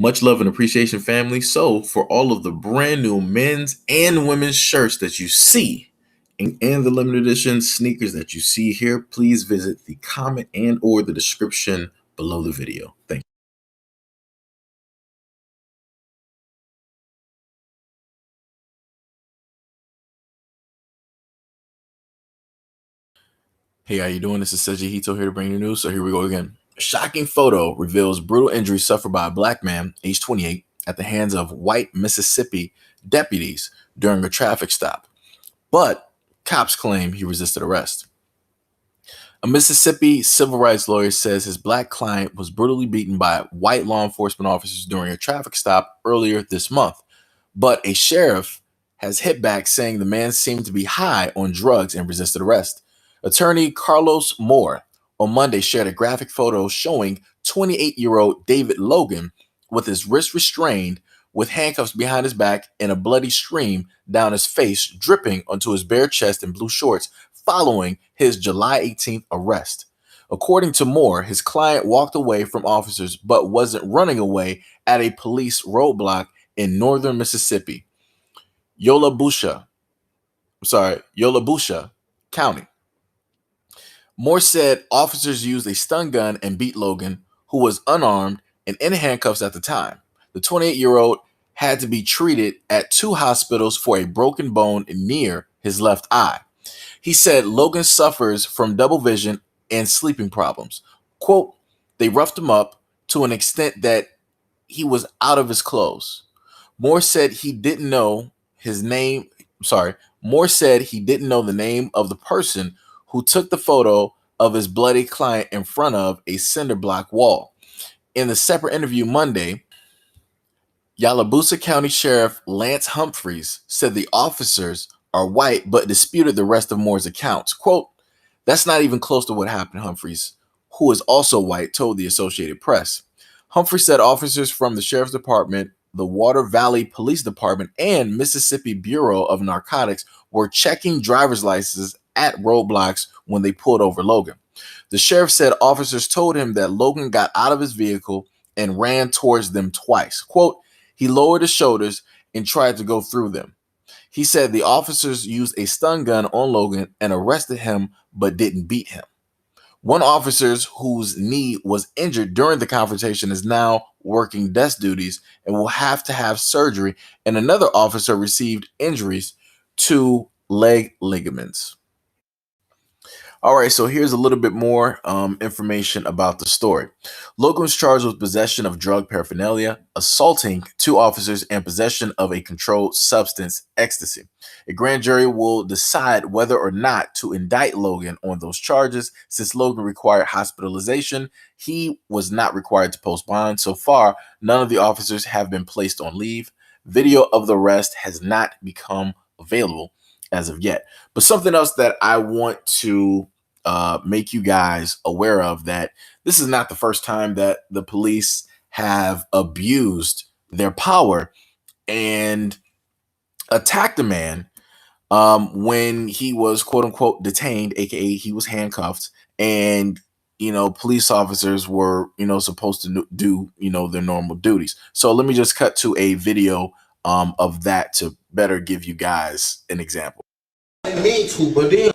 Much love and appreciation, family. So, for all of the brand new men's and women's shirts that you see and the limited edition sneakers that you see here, please visit the comment and or the description below the video. Thank you. Hey, how you doing? This is Seji Hito here to bring you news. So here we go again. A shocking photo reveals brutal injuries suffered by a black man, age 28, at the hands of white Mississippi deputies during a traffic stop. But cops claim he resisted arrest. A Mississippi civil rights lawyer says his black client was brutally beaten by white law enforcement officers during a traffic stop earlier this month. But a sheriff has hit back, saying the man seemed to be high on drugs and resisted arrest. Attorney Carlos Moore on Monday shared a graphic photo showing 28-year-old David Logan with his wrist restrained, with handcuffs behind his back and a bloody stream down his face dripping onto his bare chest and blue shorts following his July 18th arrest. According to Moore, his client walked away from officers but wasn't running away at a police roadblock in northern Mississippi, Yolabusha County. Moore said officers used a stun gun and beat Logan, who was unarmed and in handcuffs at the time. The 28-year-old had to be treated at 2 hospitals for a broken bone near his left eye. He said Logan suffers from double vision and sleeping problems. Quote, they roughed him up to an extent that he was out of his clothes. Moore said he didn't know the name of the person who took the photo of his bloody client in front of a cinder block wall. In the separate interview Monday, Yalabusa County Sheriff Lance Humphreys said the officers are white but disputed the rest of Moore's accounts. Quote, that's not even close to what happened, Humphreys, who is also white, told the Associated Press. Humphreys said officers from the Sheriff's Department, the Water Valley Police Department, and Mississippi Bureau of Narcotics were checking driver's licenses at roadblocks when they pulled over Logan. The sheriff said officers told him that Logan got out of his vehicle and ran towards them twice. Quote, he lowered his shoulders and tried to go through them. He said the officers used a stun gun on Logan and arrested him but didn't beat him. One officer whose knee was injured during the confrontation is now working desk duties and will have to have surgery, and another officer received injuries to leg ligaments. All right, so here's a little bit more information about the story. Logan was charged with possession of drug paraphernalia, assaulting 2 officers, and possession of a controlled substance, ecstasy. A grand jury will decide whether or not to indict Logan on those charges. Since Logan required hospitalization, he was not required to post bond. So far, none of the officers have been placed on leave. Video of the arrest has not become available as of yet. But something else that I want to make you guys aware of, that this is not the first time that the police have abused their power and attacked a man when he was quote unquote detained, aka he was handcuffed, and police officers were supposed to do their normal duties. So let me just cut to a video of that to better give you guys an example. Me too, but then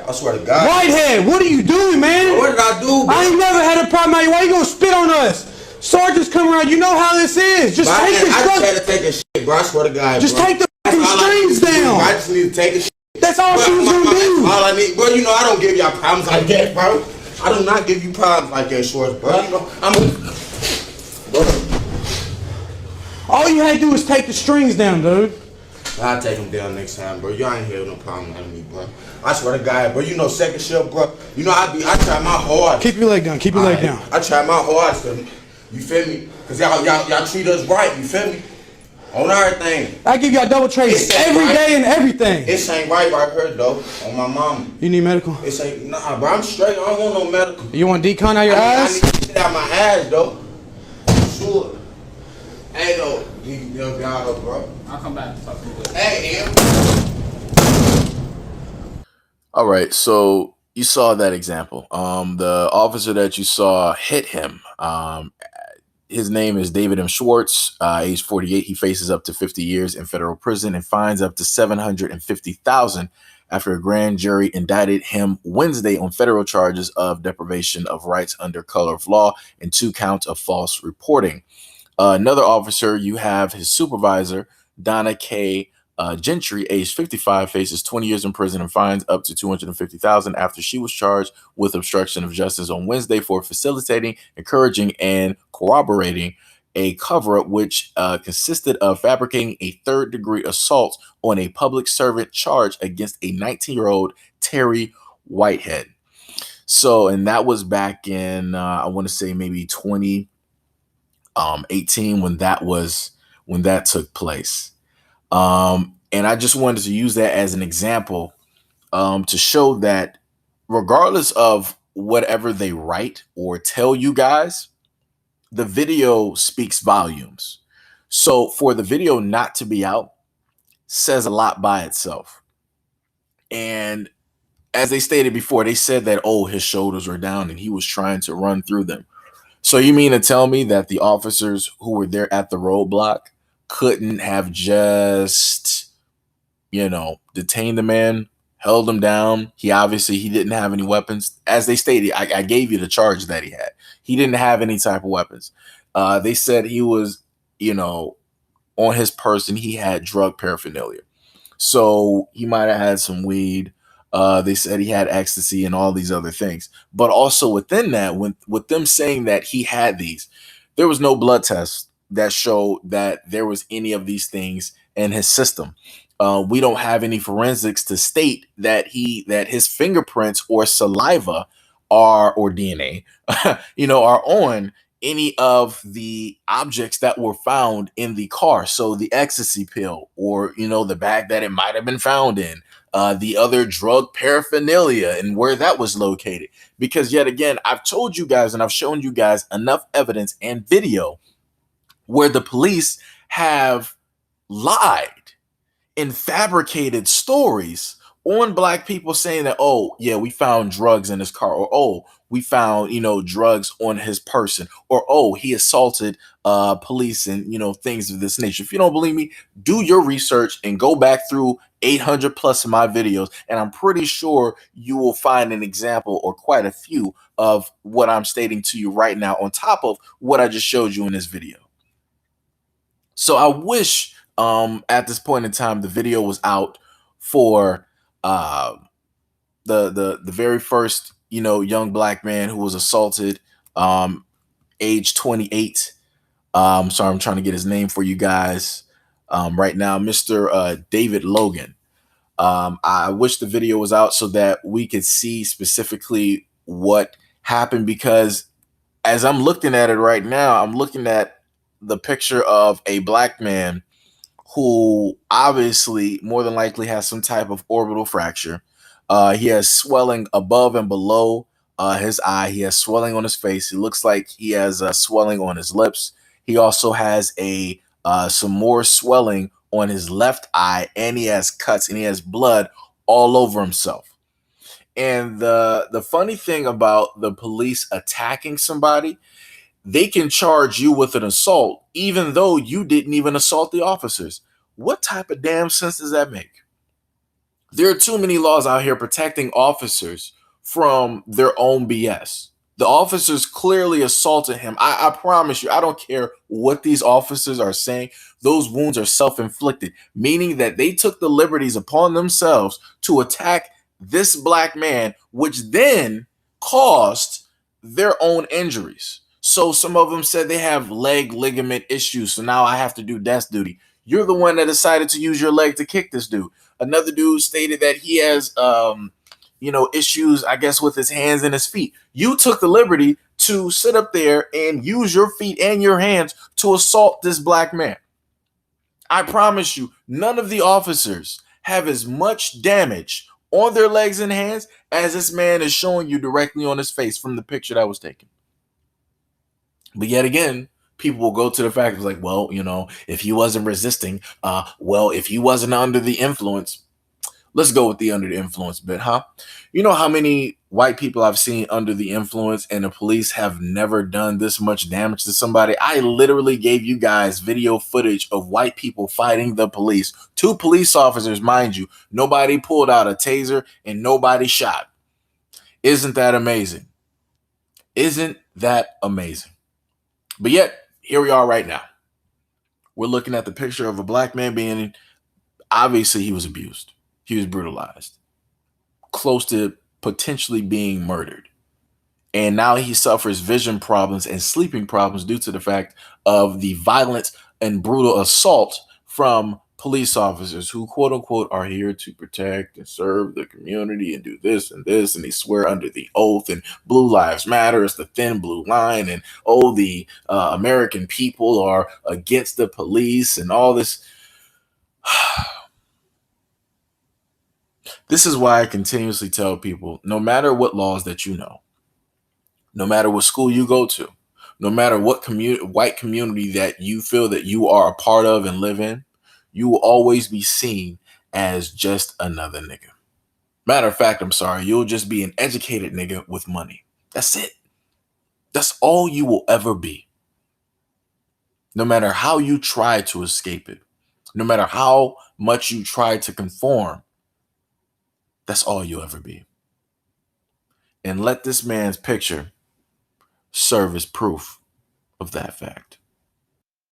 I swear to God. Whitehead, what are you doing, man? What did I do, bro? I ain't never had a problem. Why you gonna spit on us? Sergeants come around, you know how this is. Just take the I just had to take a shit, bro. I swear to God, just bro. take the fucking strings down. I just need to take a shit. That's all she was gonna do. All I need, bro, I don't give y'all problems like that, bro. I do not give you problems like that, Shorts, bro. Bro. All you had to do is take the strings down, dude. I'll take them down next time, bro. You ain't have no problem with me, bro. I swear to God, bro. Second shift, bro. I try my hardest. Keep your leg down. Keep your leg down. I try my hardest, you feel me? Cause y'all treat us right, you feel me? On everything. I give y'all double trace every day and everything. It ain't right here, though. On my mama. You need medical? It ain't, nah, bro. I'm straight. I don't want no medical. You want decon out your eyes? I need shit out my eyes, though. Sure. Hey, though. Y'all, bro. I'll come back and talk to you later. Hey, All right, so you saw that example. The officer that you saw hit him. His name is David M. Schwartz, age 48. He faces up to 50 years in federal prison and fines up to $750,000 after a grand jury indicted him Wednesday on federal charges of deprivation of rights under color of law and 2 counts of false reporting. Another officer, you have his supervisor, Donna K. Gentry, age 55, faces 20 years in prison and fines up to $250,000 after she was charged with obstruction of justice on Wednesday for facilitating, encouraging, and corroborating a cover-up which consisted of fabricating a third-degree assault on a public servant charge against a 19-year-old Terry Whitehead. So, and that was back in, I want to say maybe 2018 when that took place. And I just wanted to use that as an example to show that regardless of whatever they write or tell you guys, the video speaks volumes. So for the video not to be out says a lot by itself. And as they stated before, they said that, oh, his shoulders were down and he was trying to run through them. So you mean to tell me that the officers who were there at the roadblock couldn't have just, detained the man, held him down? He didn't have any weapons. As they stated, I gave you the charge that he had. He didn't have any type of weapons. They said he was, on his person, he had drug paraphernalia. So he might have had some weed. They said he had ecstasy and all these other things. But also within that, with them saying that he had these, there was no blood test that showed that there was any of these things in his system. We don't have any forensics to state that his fingerprints or saliva or DNA, are on any of the objects that were found in the car. So the ecstasy pill or, the bag that it might have been found in, the other drug paraphernalia and where that was located. Because yet again, I've told you guys and I've shown you guys enough evidence and video where the police have lied and fabricated stories on Black people saying that, oh, yeah, we found drugs in his car, or, oh, we found, drugs on his person, or, oh, he assaulted police and, things of this nature. If you don't believe me, do your research and go back through 800 plus of my videos, and I'm pretty sure you will find an example or quite a few of what I'm stating to you right now on top of what I just showed you in this video. So I wish at this point in time the video was out for the very first young Black man who was assaulted, age 28. Sorry, I'm trying to get his name for you guys right now, Mr. David Logan. I wish the video was out so that we could see specifically what happened, because as I'm looking at it right now, I'm looking at the picture of a Black man who obviously more than likely has some type of orbital fracture. He has swelling above and below his eye. He has swelling on his face. It looks like he has swelling on his lips. He also has some more swelling on his left eye, and he has cuts and he has blood all over himself. And the funny thing about the police attacking somebody, they can charge you with an assault even though you didn't even assault the officers. What type of damn sense does that make? There are too many laws out here protecting officers from their own BS. The officers clearly assaulted him. I promise you, I don't care what these officers are saying. Those wounds are self-inflicted, meaning that they took the liberties upon themselves to attack this Black man, which then caused their own injuries. So some of them said they have leg ligament issues. So now I have to do desk duty. You're the one that decided to use your leg to kick this dude. Another dude stated that he has, issues, I guess, with his hands and his feet. You took the liberty to sit up there and use your feet and your hands to assault this Black man. I promise you, none of the officers have as much damage on their legs and hands as this man is showing you directly on his face from the picture that was taken. But yet again, people will go to the fact of like, well, if he wasn't resisting, if he wasn't under the influence, Let's go with the under the influence bit, huh? You know how many white people I've seen under the influence and the police have never done this much damage to somebody? I literally gave you guys video footage of white people fighting the police. 2 police officers, mind you. Nobody pulled out a taser and nobody shot. Isn't that amazing? Isn't that amazing? But yet, here we are right now. We're looking at the picture of a black man being, obviously he was abused. He was brutalized, close to potentially being murdered. And now he suffers vision problems and sleeping problems due to the fact of the violence and brutal assault from police officers who, quote unquote, are here to protect and serve the community and do this and this. And they swear under the oath, and Blue Lives Matter is the thin blue line. And oh, the American people are against the police and all this. This is why I continuously tell people, no matter what laws that you know, no matter what school you go to, no matter what white community that you feel that you are a part of and live in, you will always be seen as just another nigga. Matter of fact, I'm sorry, you'll just be an educated nigga with money. That's it. That's all you will ever be. No matter how you try to escape it, no matter how much you try to conform, that's all you'll ever be. And let this man's picture serve as proof of that fact.